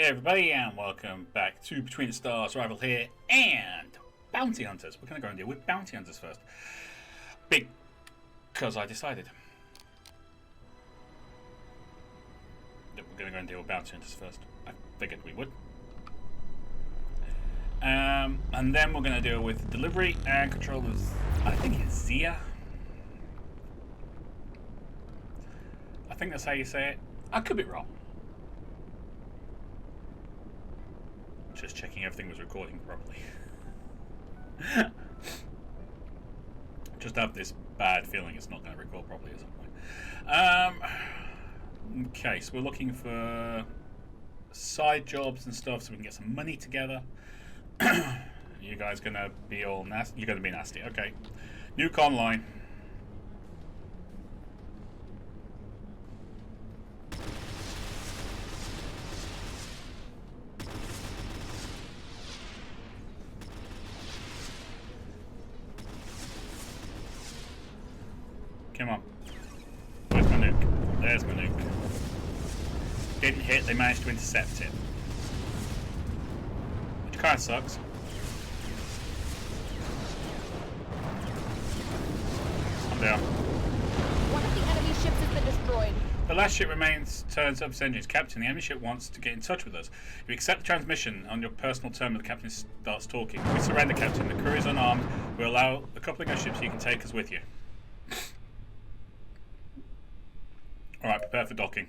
everybody, and welcome back to Between the Stars Rival here and Bounty Hunters. We're going to go and deal with Bounty Hunters first. Because I decided that we're going to go and deal with Bounty Hunters first. I figured we would. And then we're going to deal with delivery and controllers. I think it's Zia. I think that's how you say it. I could be wrong. Just checking everything was recording properly. Just have this bad feeling it's not going to record properly at some point. Okay, so we're looking for side jobs and stuff so we can get some money together. You guys gonna be all nasty? You're gonna be nasty. Okay. Nuke online. Come on. Where's my nuke? There's my nuke. Didn't hit, they managed to intercept it. Which kind of sucks. I'm down. One of the enemy ships has been destroyed. The last ship remains turns up its engines. Captain, the enemy ship wants to get in touch with us. If you accept the transmission on your personal terminal, the captain starts talking. If we surrender, Captain, the crew is unarmed. We'll allow a couple of our ships so you can take us with you. Alright, prepare for docking.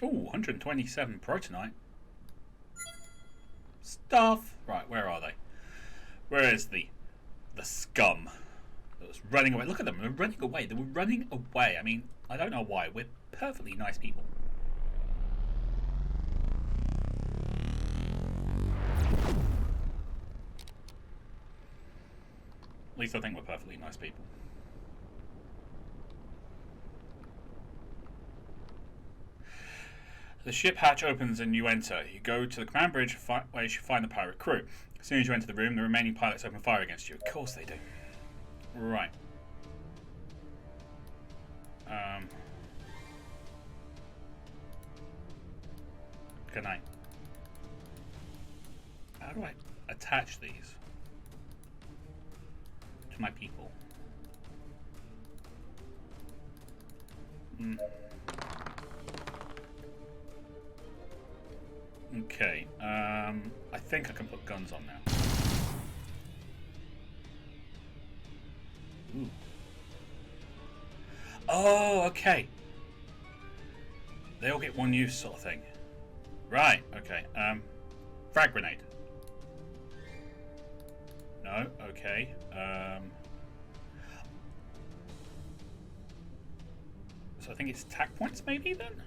Ooh, 127 protonite. Stuff! Right, where are they? Where is the scum that was running away? Look at them, they're running away. They were running away. I mean, I don't know why. We're perfectly nice people. At least I think we're perfectly nice people. The ship hatch opens and you enter. You go to the command bridge where you should find the pirate crew. As soon as you enter the room, the remaining pilots open fire against you. Of course they do. Right. Good night. How do I attach these to my people? Okay, I think I can put guns on now. Ooh. Oh, okay. They all get one use sort of thing. Right, okay. Frag grenade. No, okay. So I think it's attack points maybe then?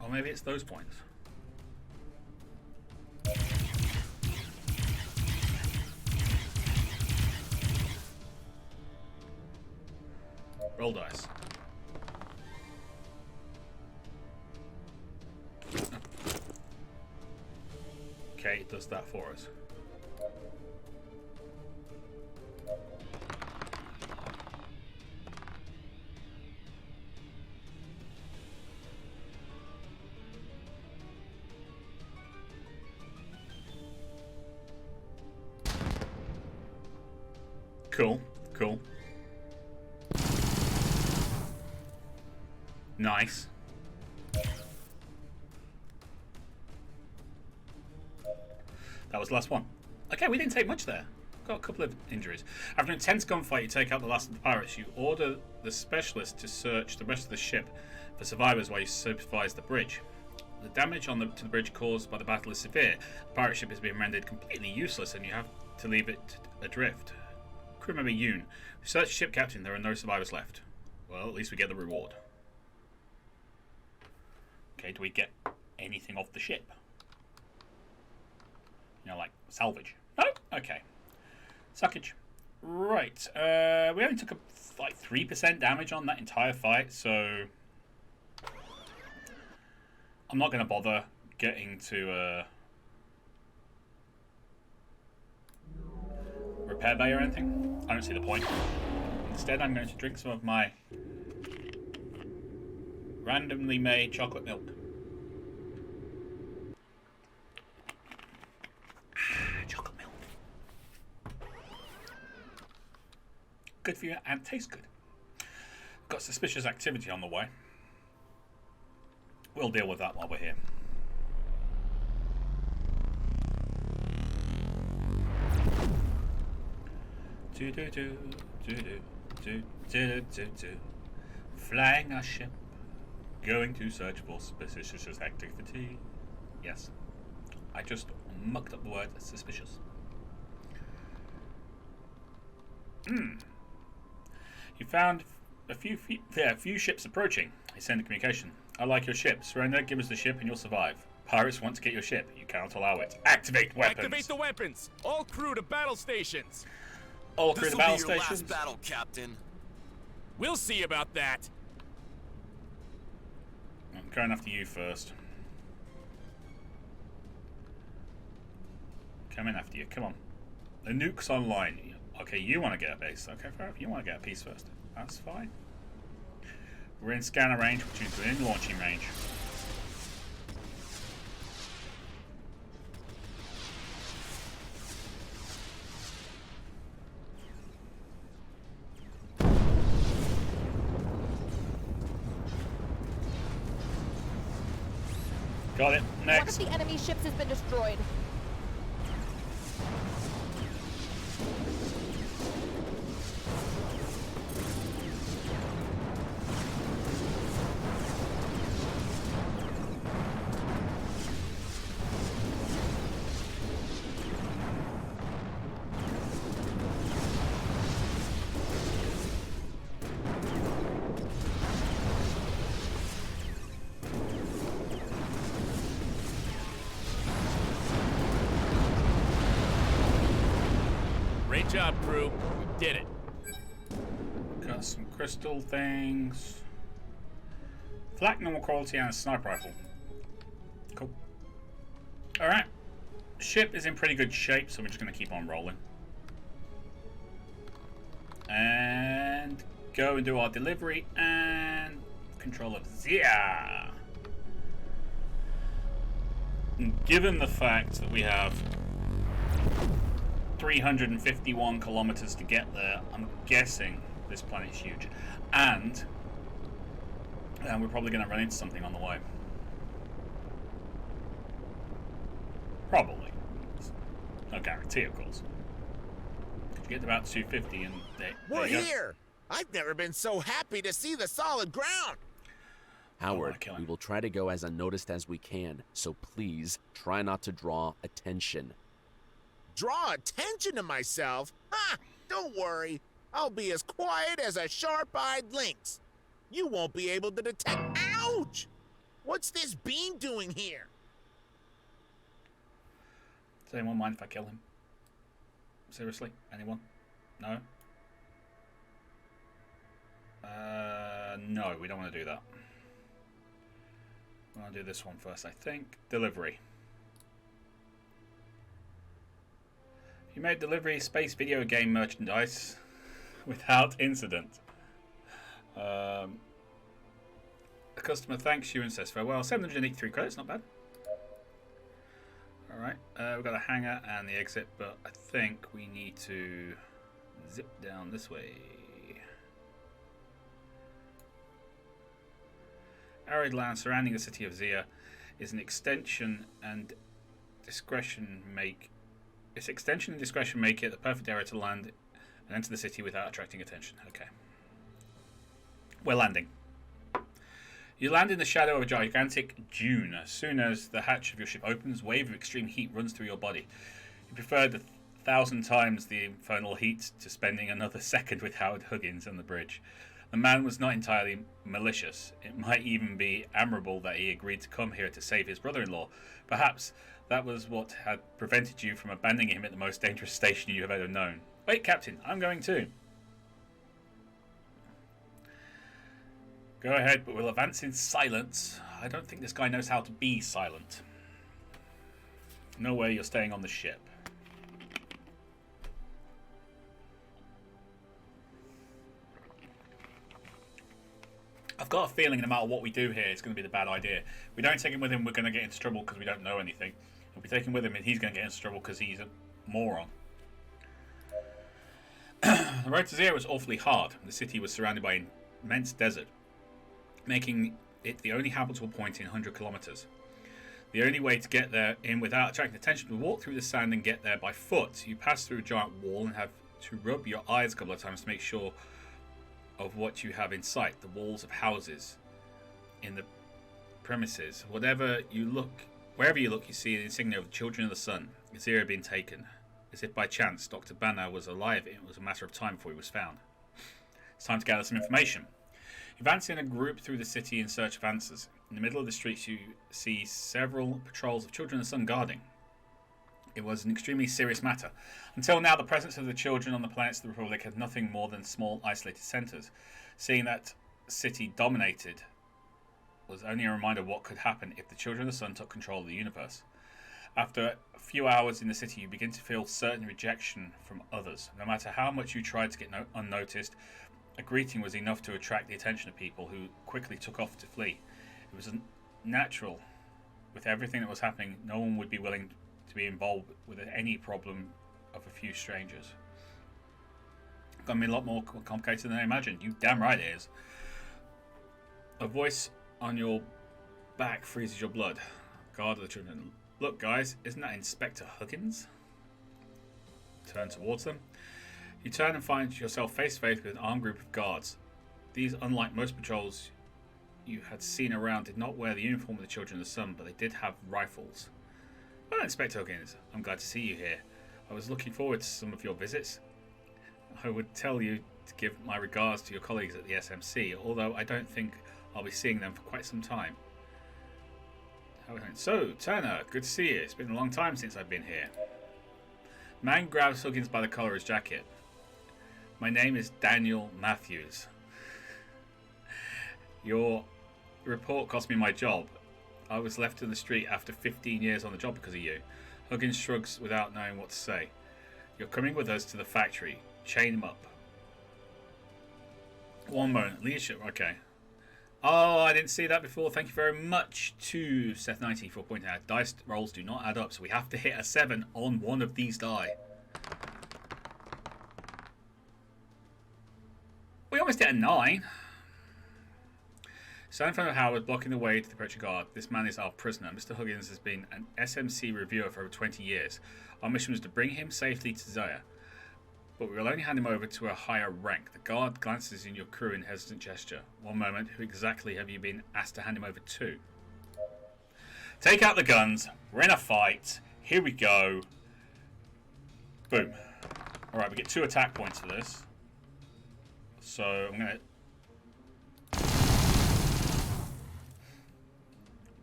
Or maybe it's those points. Roll dice. Okay, it does that for us. Cool, cool. Nice. That was the last one. Okay, we didn't take much there. Got a couple of injuries. After an intense gunfight, you take out the last of the pirates. You order the specialist to search the rest of the ship for survivors while you supervise the bridge. The damage to the bridge caused by the battle is severe. The pirate ship is being rendered completely useless and you have to leave it adrift. Crew member Yoon. Search ship, Captain. There are no survivors left. Well, at least we get the reward. Okay, do we get anything off the ship? You know, like salvage? No? Okay. Suckage. Right. We only took like 3% damage on that entire fight, so I'm not going to bother getting to repair bay or anything. I don't see the point. Instead, I'm going to drink some of my randomly made chocolate milk. Chocolate milk. Good for you and tastes good. Got suspicious activity on the way. We'll deal with that while we're here. Flying our ship, going to search for suspicious activity. Yes, I just mucked up the word suspicious. You found a few ships approaching. They send a communication. I like your ship. Surrender, give us the ship, and you'll survive. Pirates want to get your ship. You cannot allow it. Activate weapons. Activate the weapons. All crew to battle stations. All crew to battle stations. This will be your last battle, Captain. We'll see about that. I'm going after you first. Coming after you. Come on. The nuke's online. Okay, you want to get a base. Okay, fair enough. You want to get a piece first. That's fine. We're in scanner range, which means we're in launching range. Got it. Next. One of the enemy ships has been destroyed. Great job, crew. You did it. Got some crystal things. Flak, normal quality, and a sniper rifle. Cool. Alright. Ship is in pretty good shape, so we're just going to keep on rolling. And go and do our delivery and control of Zia. And given the fact that we have 351 kilometers to get there, I'm guessing this planet's huge. And we're probably going to run into something on the way. Probably. No guarantee, of course. Could you get to about 250 and We're here! I've never been so happy to see the solid ground! Howard, we will try to go as unnoticed as we can, so please try not to draw attention. Draw attention to myself? Ha! Don't worry. I'll be as quiet as a sharp-eyed lynx. You won't be able to detect— Ouch! What's this bean doing here? Does anyone mind if I kill him? Seriously? Anyone? No? No, we don't want to do that. We want to do this one first, I think. Delivery. You made delivery space video game merchandise without incident. A customer thanks you and says farewell. 783 credits, not bad. Alright, we've got a hangar and the exit, but I think we need to zip down this way. Arid land surrounding the city of Zia is an extension and discretion make it the perfect area to land and enter the city without attracting attention. Okay. We're landing. You land in the shadow of a gigantic dune. As soon as the hatch of your ship opens, a wave of extreme heat runs through your body. You prefer the 1,000 times the infernal heat to spending another second with Howard Huggins on the bridge. The man was not entirely malicious. It might even be admirable that he agreed to come here to save his brother-in-law. Perhaps that was what had prevented you from abandoning him at the most dangerous station you have ever known. Wait, Captain, I'm going too. Go ahead, but we'll advance in silence. I don't think this guy knows how to be silent. No way you're staying on the ship. I've got a feeling no matter what we do here, it's going to be the bad idea. If we don't take him with him, we're going to get into trouble because we don't know anything. If we take him with him, he's going to get into trouble because he's a moron. The road to Zero was awfully hard. The city was surrounded by an immense desert, making it the only habitable point in 100 kilometers. The only way to get there in without attracting attention was to walk through the sand and get there by foot. You pass through a giant wall and have to rub your eyes a couple of times to make sure of what you have in sight. The walls of houses in the premises. Wherever you look, you see the insignia of the Children of the Sun. Zero had been taken. As if by chance, Dr. Banner was alive. It was a matter of time before he was found. It's time to gather some information. You advance in a group through the city in search of answers. In the middle of the streets, you see several patrols of Children of the Sun guarding. It was an extremely serious matter. Until now, the presence of the children on the planets of the Republic had nothing more than small, isolated centers. Seeing that city dominated was only a reminder of what could happen if the Children of the Sun took control of the universe. After a few hours in the city, you begin to feel certain rejection from others. No matter how much you tried to get unnoticed, a greeting was enough to attract the attention of people who quickly took off to flee. It was natural. With everything that was happening, no one would be willing to be involved with any problem of a few strangers. It's going to be a lot more complicated than I imagined. You damn right it is. A voice on your back freezes your blood. Guard of the children. Look, guys, isn't that Inspector Huggins? Turn towards them. You turn and find yourself face to face with an armed group of guards. These, unlike most patrols you had seen around, did not wear the uniform of the Children of the Sun, but they did have rifles. Well, Inspector Huggins, I'm glad to see you here. I was looking forward to some of your visits. I would tell you to give my regards to your colleagues at the SMC, although I don't think I'll be seeing them for quite some time. So, Turner, good to see you. It's been a long time since I've been here. The man grabs Huggins by the collar of his jacket. My name is Daniel Matthews. Your report cost me my job. I was left in the street after 15 years on the job because of you. Huggins shrugs without knowing what to say. You're coming with us to the factory. Chain him up. One moment. Leadership. Okay. Oh, I didn't see that before. Thank you very much to Seth90 for pointing out. Dice rolls do not add up, so we have to hit a 7 on one of these die. We almost hit a 9. Stand in front of Howard, blocking the way to the approaching guard. This man is our prisoner. Mr. Huggins has been an SMC reviewer for over 20 years. Our mission was to bring him safely to Zaya, but we will only hand him over to a higher rank. The guard glances in your crew in hesitant gesture. One moment, who exactly have you been asked to hand him over to? Take out the guns. We're in a fight. Here we go. Boom. Alright, we get 2 attack points for this. So, I'm going to...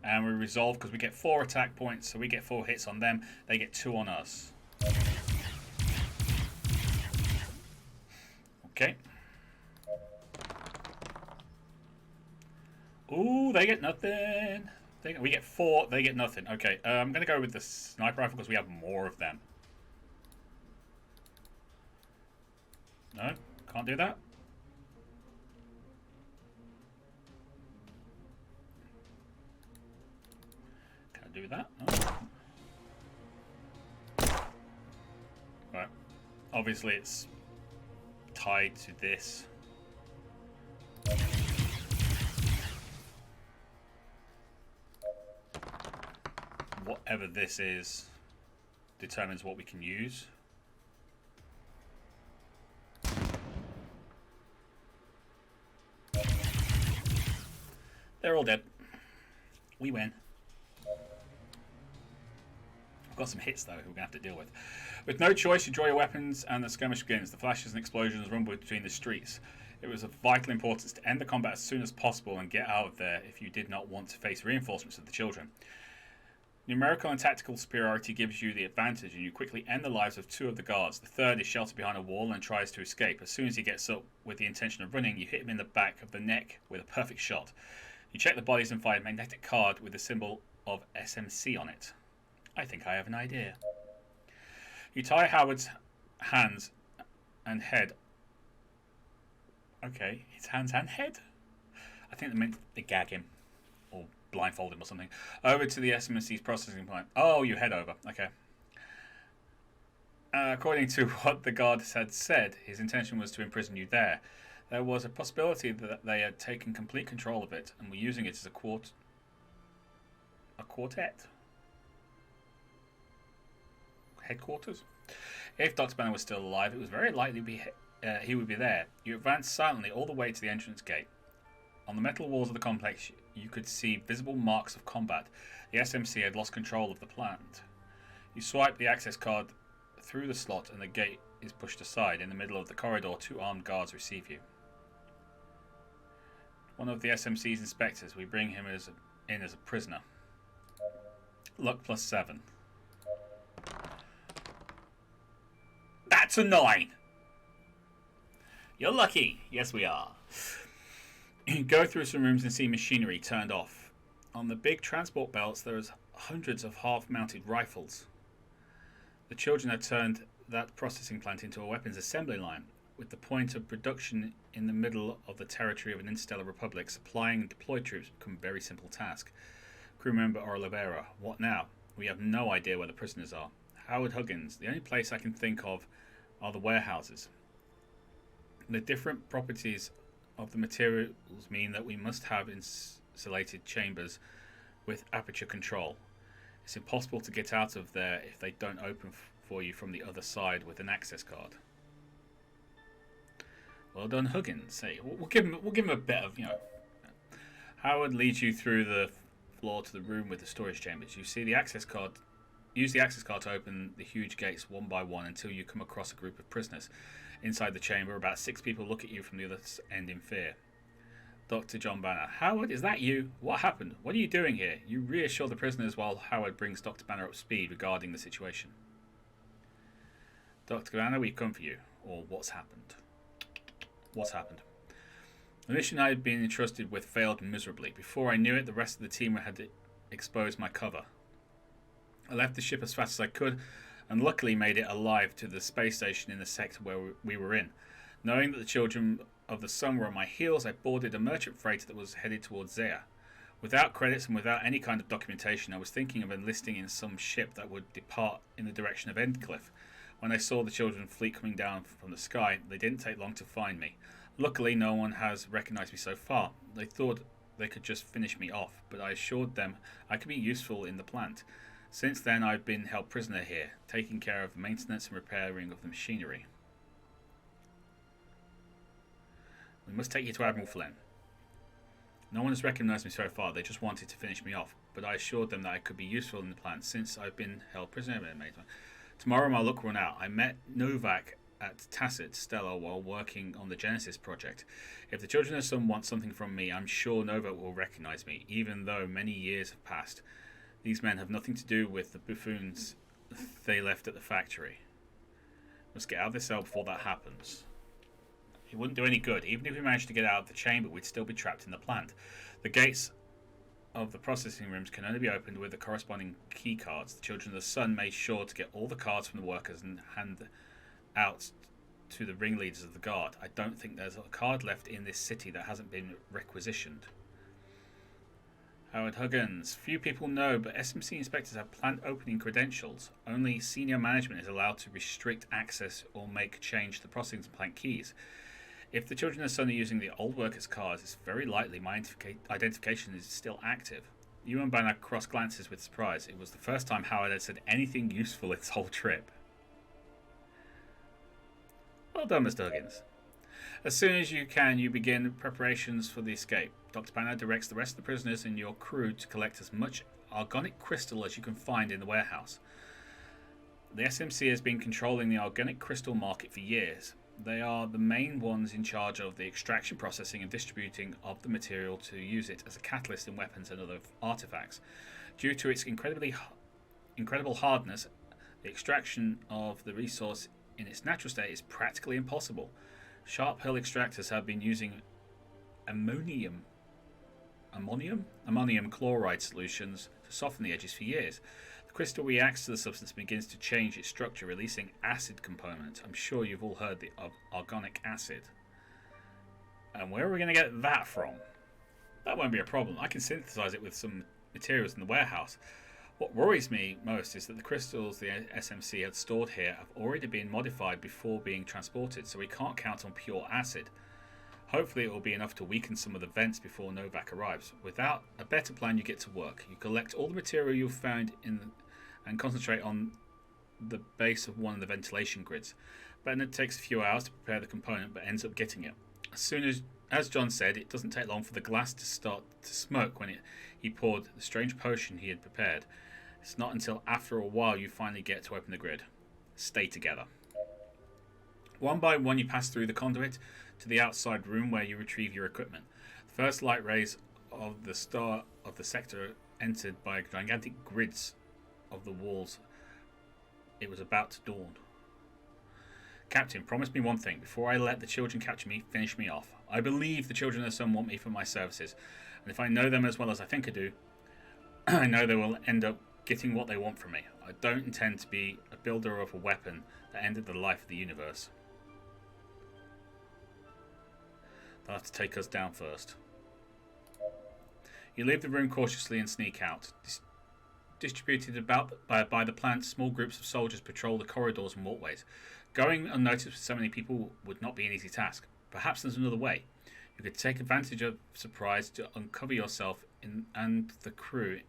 And we resolve because we get 4 attack points, so we get 4 hits on them. They get 2 on us. Okay. Ooh, they get nothing. We get 4, they get nothing. Okay, I'm going to go with the sniper rifle because we have more of them. No, can't do that. Can I do that? No. Right. Obviously, it's tied to this. Whatever this is determines what we can use. They're all dead. We win. We've got some hits though, who we're going to have to deal with. With no choice, you draw your weapons and the skirmish begins. The flashes and explosions rumble between the streets. It was of vital importance to end the combat as soon as possible and get out of there if you did not want to face reinforcements of the children. Numerical and tactical superiority gives you the advantage, and you quickly end the lives of 2 of the guards. The third is sheltered behind a wall and tries to escape. As soon as he gets up with the intention of running, you hit him in the back of the neck with a perfect shot. You check the bodies and find a magnetic card with the symbol of SMC on it. I think I have an idea. You tie Howard's hands and head. Okay, his hands and head? I think they meant they gag him. Or blindfold him or something. Over to the SMC's processing plant. Oh, you head over. Okay. According to what the guard had said, his intention was to imprison you there. There was a possibility that they had taken complete control of it and were using it as a quartet. Headquarters? If Dr. Banner was still alive, it was very likely he would be there. You advanced silently all the way to the entrance gate. On the metal walls of the complex, you could see visible marks of combat. The SMC had lost control of the plant. You swipe the access card through the slot and the gate is pushed aside. In the middle of the corridor, 2 armed guards receive you. One of the SMC's inspectors. We bring him in as a prisoner. Luck +7. That's a 9! You're lucky. Yes, we are. You go through some rooms and see machinery turned off. On the big transport belts, there is hundreds of half-mounted rifles. The children had turned that processing plant into a weapons assembly line, with the point of production in the middle of the territory of an interstellar republic. Supplying deployed troops become a very simple task. Crew member Oliveira, what now? We have no idea where the prisoners are. Howard Huggins, the only place I can think of are the warehouses. The different properties of the materials mean that we must have insulated chambers with aperture control. It's impossible to get out of there if they don't open for you from the other side with an access card. Well done, Huggins. Hey, we'll give him a bit of, Howard leads you through the floor to the room with the storage chambers. You see the access card. Use the access card to open the huge gates one by one until you come across a group of prisoners. Inside the chamber, about 6 people look at you from the other end in fear. Dr. John Banner. Howard, is that you? What happened? What are you doing here? You reassure the prisoners while Howard brings Dr. Banner up to speed regarding the situation. Dr. Banner, we've come for you. Or what's happened? What's happened? The mission I had been entrusted with failed miserably. Before I knew it, the rest of the team had exposed my cover. I left the ship as fast as I could, and luckily made it alive to the space station in the sector where we were in. Knowing that the children of the sun were on my heels, I boarded a merchant freighter that was headed towards Zea. Without credits and without any kind of documentation, I was thinking of enlisting in some ship that would depart in the direction of Endcliff. When I saw the children fleet coming down from the sky, they didn't take long to find me. Luckily, no one has recognized me so far. They thought they could just finish me off, but I assured them I could be useful in the plant. Since then, I've been held prisoner here, taking care of the maintenance and repairing of the machinery. We must take you to Admiral Flynn. No one has recognized me so far. They just wanted to finish me off, but I assured them that I could be useful in the plant since I've been held prisoner. Tomorrow my luck run out. I met Novak at Tacit Stella while working on the Genesis project. If the Children of Sun want something from me, I'm sure Novak will recognize me, even though many years have passed. These men have nothing to do with the buffoons they left at the factory. Let's get out of this cell before that happens. It wouldn't do any good. Even if we managed to get out of the chamber, we'd still be trapped in the plant. The gates of the processing rooms can only be opened with the corresponding key cards. The Children of the Sun made sure to get all the cards from the workers and hand out to the ringleaders of the guard. I don't think there's a card left in this city that hasn't been requisitioned. Howard Huggins. Few people know, but SMC inspectors have plant opening credentials. Only senior management is allowed to restrict access or make change to the processing plant keys. If the Children of the Sun are using the old workers' cards, it's very likely my identification is still active. You and Banner cross glances with surprise. It was the first time Howard had said anything useful its whole trip. Well done, Mr. Huggins. As soon as you can, you begin preparations for the escape. Dr. Banner directs the rest of the prisoners and your crew to collect as much organic crystal as you can find in the warehouse. The SMC has been controlling the organic crystal market for years. They are the main ones in charge of the extraction, processing and distributing of the material to use it as a catalyst in weapons and other artifacts. Due to its incredible hardness, the extraction of the resource in its natural state is practically impossible. Sharp Pearl extractors have been using ammonium chloride solutions to soften the edges for years. The crystal reacts to the substance and begins to change its structure, releasing acid components. I'm sure you've all heard of organic acid. And where are we going to get that from? That won't be a problem. I can synthesize it with some materials in the warehouse. What worries me most is that the crystals the SMC had stored here have already been modified before being transported, so we can't count on pure acid. Hopefully it will be enough to weaken some of the vents before Novak arrives. Without a better plan, you get to work. You collect all the material you've found and concentrate on the base of one of the ventilation grids. Bennett takes a few hours to prepare the component, but ends up getting it. As John said, it doesn't take long for the glass to start to smoke when he poured the strange potion he had prepared. It's not until after a while you finally get to open the grid. Stay together. One by one you pass through the conduit to the outside room where you retrieve your equipment. The first light rays of the star of the sector entered by gigantic grids of the walls. It was about to dawn. Captain, promise me one thing. Before I let the children capture me, finish me off. I believe the children of the sun want me for my services. And if I know them as well as I think I do, I know they will end up getting what they want from me. I don't intend to be a builder of a weapon that ended the life of the universe. They'll have to take us down first. You leave the room cautiously and sneak out. Distributed about by the plant, small groups of soldiers patrol the corridors and walkways. Going unnoticed with so many people would not be an easy task. Perhaps there's another way. You could take advantage of surprise to uncover yourself and the crew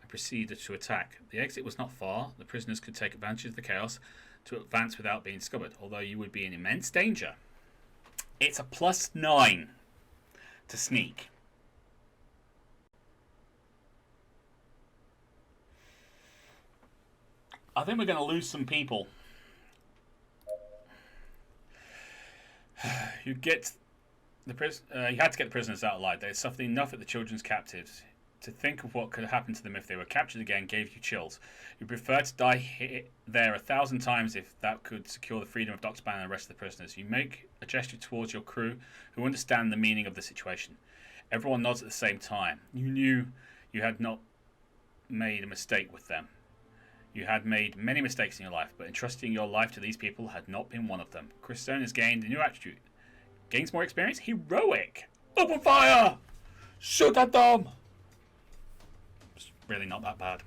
and proceed to attack. The exit was not far. The prisoners could take advantage of the chaos to advance without being discovered, although you would be in immense danger. It's a +9 to sneak. I think we're going to lose some people. You had to get the prisoners out alive. They had suffered enough at the children's captives. To think of what could happen to them if they were captured again gave you chills. You prefer to die there 1,000 times if that could secure the freedom of Dr. Banner and the rest of the prisoners. You make a gesture towards your crew, who understand the meaning of the situation. Everyone nods at the same time. You knew you had not made a mistake with them. You had made many mistakes in your life, but entrusting your life to these people had not been one of them. Chris Stone has gained a new attribute. Gains more experience? Heroic! Open fire! Shoot at them! It's really not that bad.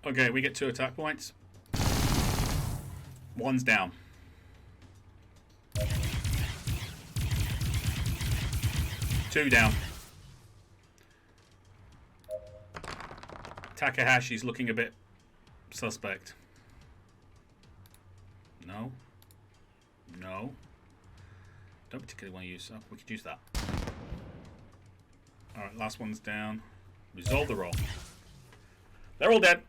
Okay, we get 2 attack points. 1's down. Two down. Takahashi's looking a bit suspect. No. No. Don't particularly want to use that. We could use that. Alright, last one's down. Resolve the roll. They're all dead.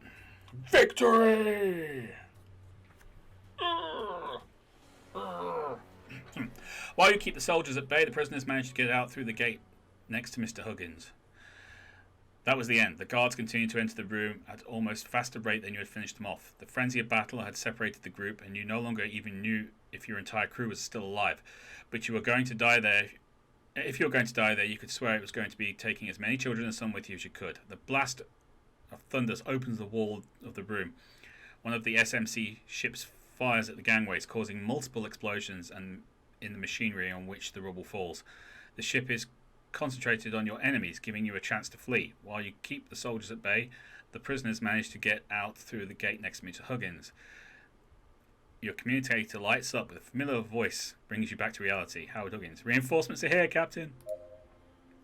Victory! While you keep the soldiers at bay, the prisoners manage to get out through the gate next to Mr. Huggins. That was the end. The guards continued to enter the room at almost faster rate than you had finished them off. The frenzy of battle had separated the group, and you no longer even knew if your entire crew was still alive. But you were going to die there. If you were going to die there, you could swear it was going to be taking as many children and some with you as you could. The blast of thunders opens the wall of the room. One of the SMC ships fires at the gangways, causing multiple explosions and in the machinery on which the rubble falls. The ship is concentrated on your enemies, giving you a chance to flee. While you keep the soldiers at bay, the prisoners manage to get out through the gate next to Mr. Huggins. Your communicator lights up with a familiar voice, brings you back to reality. Howard Huggins. Reinforcements are here, Captain.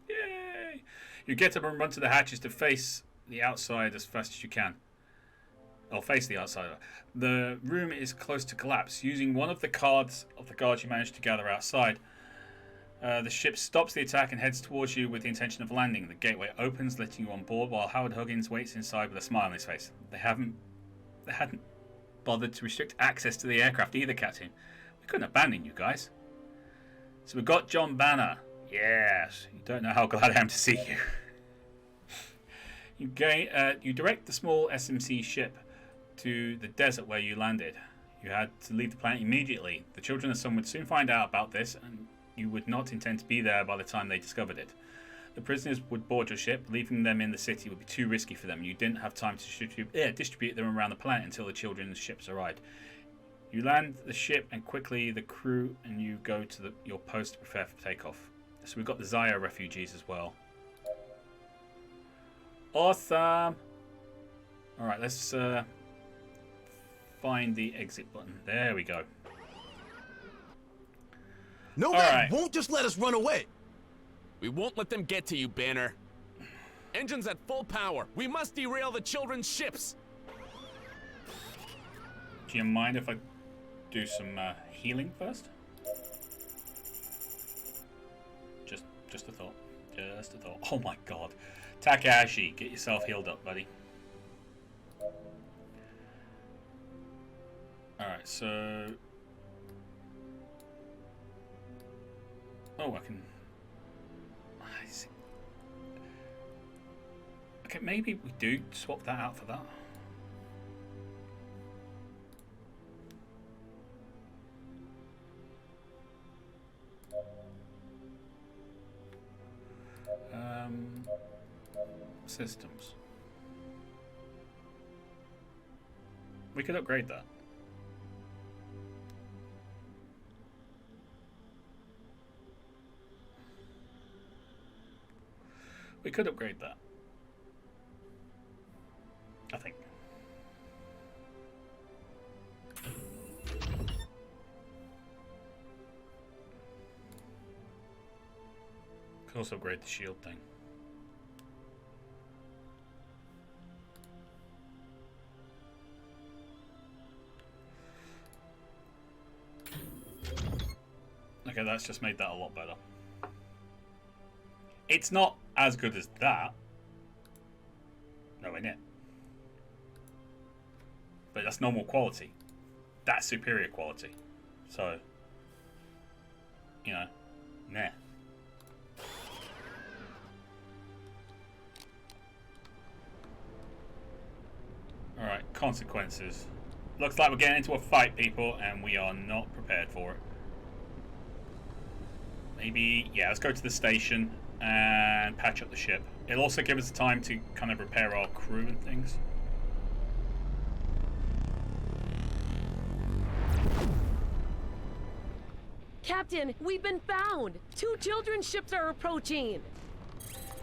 Yay! You get up and run to the hatches to face the outside as fast as you can. Or face the outsider. The room is close to collapse. Using one of the cards of the guards you managed to gather outside, the ship stops the attack and heads towards you with the intention of landing. The gateway opens, letting you on board, while Howard Huggins waits inside with a smile on his face. They hadn't bothered to restrict access to the aircraft either, Captain. We couldn't abandon you guys. So we've got John Banner. Yes, you don't know how glad I am to see you. You direct the small SMC ship to the desert where you landed. You had to leave the planet immediately. The children of the sun would soon find out about this, and you would not intend to be there by the time they discovered it. The prisoners would board your ship. Leaving them in the city would be too risky for them. You didn't have time to distribute them around the planet until the children's ships arrived. You land the ship and quickly the crew and you go to your post to prepare for takeoff. So we've got the Zaya refugees as well. Awesome! Alright, let's find the exit button. There we go. Novak won't just let us run away. We won't let them get to you, Banner. Engines at full power. We must derail the children's ships. Do you mind if I do some healing first? Just a thought. Just a thought. Oh my god. Takahashi, get yourself healed up, buddy. Alright, so... Oh, I can... I see. Okay, maybe we do swap that out for that. Systems. We could upgrade that. We could upgrade that. I think. Could also upgrade the shield thing. Okay, that's just made that a lot better. It's not as good as that. Nowhere near. But that's normal quality. That's superior quality. So, you know, nah. Alright, consequences. Looks like we're getting into a fight, people, and we are not prepared for it. Maybe, yeah, let's go to the station and patch up the ship. It'll also give us time to kind of repair our crew and things. Captain, we've been found! 2 children's ships are approaching!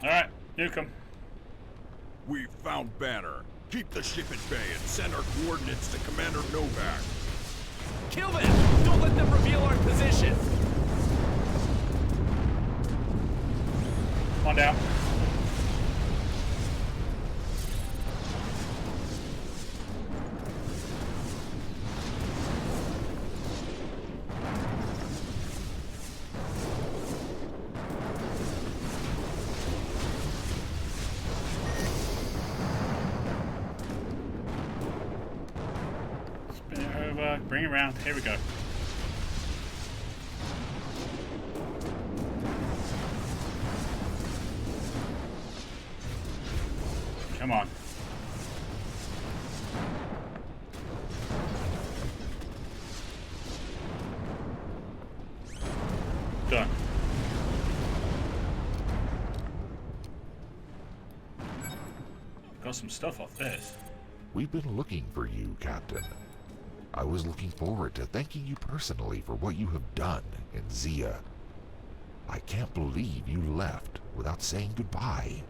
Alright, nuke 'em. We found Banner. Keep the ship at bay and send our coordinates to Commander Novak. Kill them! Don't let them reveal our position! Come on down. Spin it over, bring it around. Here we go. Come on. Done. Got some stuff off this. We've been looking for you, Captain. I was looking forward to thanking you personally for what you have done in Zia. I can't believe you left without saying goodbye.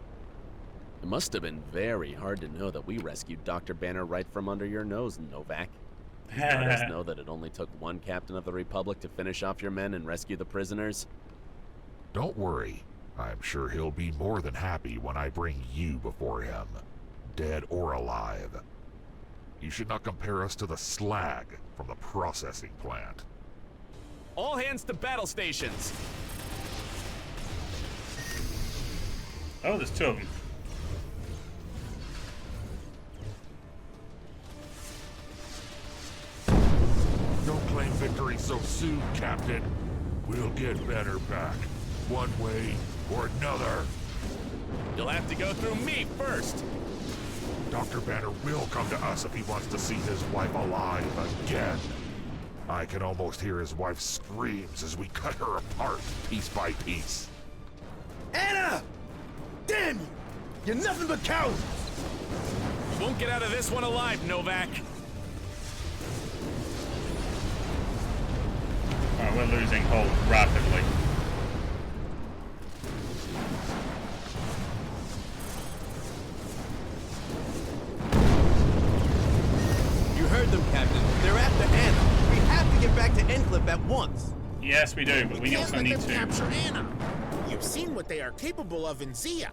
It must have been very hard to know that we rescued Dr. Banner right from under your nose, Novak. Let us know that it only took one Captain of the Republic to finish off your men and rescue the prisoners. Don't worry. I'm sure he'll be more than happy when I bring you before him, dead or alive. You should not compare us to the slag from the processing plant. All hands to battle stations! Oh, there's 2 of them. Don't claim victory so soon, Captain. We'll get Banner back, one way or another. You'll have to go through me first! Dr. Banner will come to us if he wants to see his wife alive again. I can almost hear his wife's screams as we cut her apart, piece by piece. Anna! You're nothing but cowards! You won't get out of this one alive, Novak. Alright, we're losing hold rapidly. You heard them, Captain. They're after Anna. We have to get back to Endcliff at once. Yes, we do, but we also need to capture Anna. You've seen what they are capable of in Zia.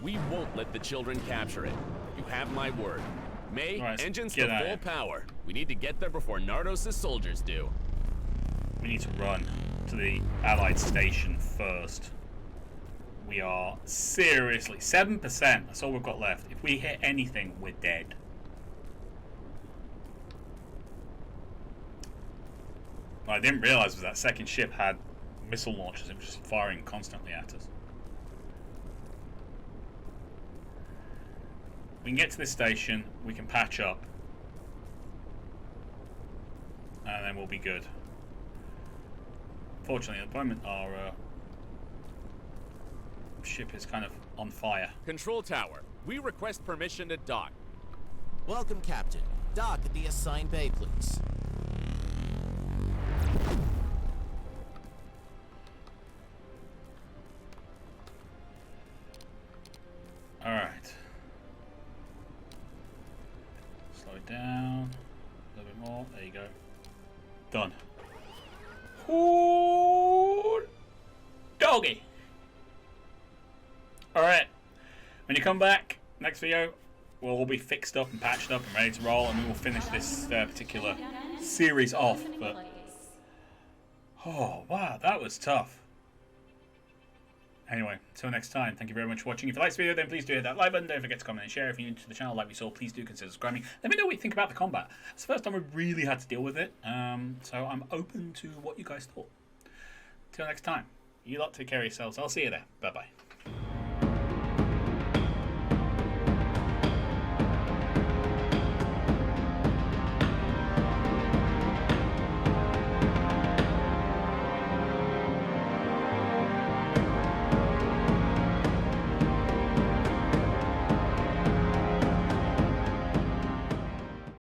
We won't let the children capture it. You have my word. May, Right, engines get to out full of here. power. We need to get there before Nardos' soldiers do. We need to run to the Allied station first. We are seriously 7%. That's all we've got left. If we hit anything, we're dead. What I didn't realize was that second ship had missile launchers. It was just firing constantly at us. We can get to this station. We can patch up, and then we'll be good. Fortunately, at the moment, our ship is kind of on fire. Control tower, we request permission to dock. Welcome, Captain. Dock at the assigned bay, please. Alright. Slow it down. A little bit more. There you go. Done. Ooh, doggy. Alright. When you come back, next video, we'll all be fixed up and patched up and ready to roll, and we will finish this particular series off. But oh, wow, that was tough. Anyway, until next time, thank you very much for watching. If you like this video, then please do hit that like button. Don't forget to comment and share. If you're new to the channel like we saw, please do consider subscribing. Let me know what you think about the combat. It's the first time we really had to deal with it, so I'm open to what you guys thought. Till next time, you lot take care of yourselves. I'll see you there. Bye-bye.